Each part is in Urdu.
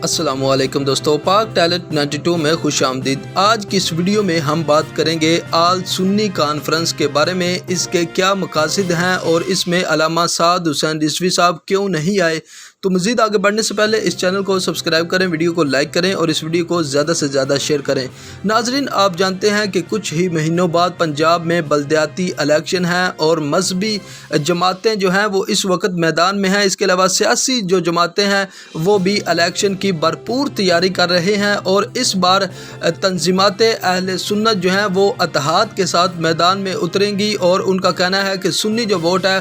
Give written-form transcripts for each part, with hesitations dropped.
السلام علیکم دوستو، پاک ٹیلنٹ 92 میں خوش آمدید۔ آج کی اس ویڈیو میں ہم بات کریں گے آل سنی کانفرنس کے بارے میں، اس کے کیا مقاصد ہیں اور اس میں علامہ سعد حسین رضوی صاحب کیوں نہیں آئے۔ تو مزید آگے بڑھنے سے پہلے اس چینل کو سبسکرائب کریں، ویڈیو کو لائک کریں اور اس ویڈیو کو زیادہ سے زیادہ شیئر کریں۔ ناظرین، آپ جانتے ہیں کہ کچھ ہی مہینوں بعد پنجاب میں بلدیاتی الیکشن ہیں اور مذہبی جماعتیں جو ہیں وہ اس وقت میدان میں ہیں۔ اس کے علاوہ سیاسی جو جماعتیں ہیں وہ بھی الیکشن کی بھرپور تیاری کر رہے ہیں، اور اس بار تنظیمات اہل سنت جو ہیں وہ اتحاد کے ساتھ میدان میں اتریں گی، اور ان کا کہنا ہے کہ سنی جو ووٹ ہے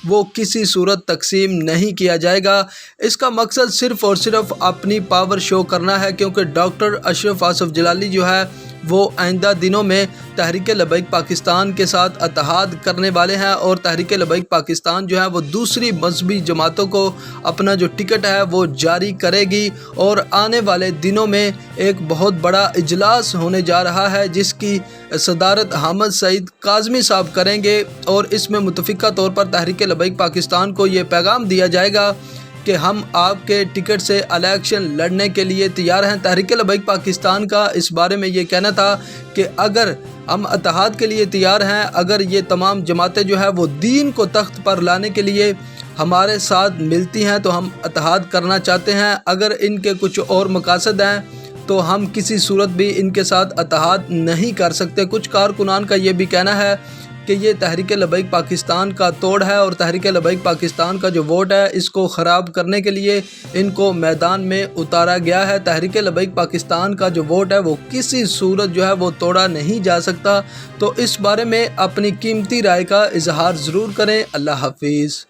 وہ کسی صورت تقسیم نہیں کیا جائے گا۔ اس کا مقصد صرف اور صرف اپنی پاور شو کرنا ہے، کیونکہ ڈاکٹر اشرف آصف جلالی جو ہے وہ آئندہ دنوں میں تحریک لبیک پاکستان کے ساتھ اتحاد کرنے والے ہیں، اور تحریک لبیک پاکستان جو ہے وہ دوسری مذہبی جماعتوں کو اپنا جو ٹکٹ ہے وہ جاری کرے گی، اور آنے والے دنوں میں ایک بہت بڑا اجلاس ہونے جا رہا ہے جس کی صدارت حامد سعید کاظمی صاحب کریں گے، اور اس میں متفقہ طور پر تحریک لبیک پاکستان کو یہ پیغام دیا جائے گا کہ ہم آپ کے ٹکٹ سے الیکشن لڑنے کے لیے تیار ہیں۔ تحریک لبیک پاکستان کا اس بارے میں یہ کہنا تھا کہ اگر ہم اتحاد کے لیے تیار ہیں، اگر یہ تمام جماعتیں جو ہے وہ دین کو تخت پر لانے کے لیے ہمارے ساتھ ملتی ہیں تو ہم اتحاد کرنا چاہتے ہیں، اگر ان کے کچھ اور مقاصد ہیں تو ہم کسی صورت بھی ان کے ساتھ اتحاد نہیں کر سکتے۔ کچھ کارکنان کا یہ بھی کہنا ہے کہ یہ تحریک لبیک پاکستان کا توڑ ہے، اور تحریک لبیک پاکستان کا جو ووٹ ہے اس کو خراب کرنے کے لیے ان کو میدان میں اتارا گیا ہے۔ تحریک لبیک پاکستان کا جو ووٹ ہے وہ کسی صورت جو ہے وہ توڑا نہیں جا سکتا۔ تو اس بارے میں اپنی قیمتی رائے کا اظہار ضرور کریں۔ اللہ حافظ۔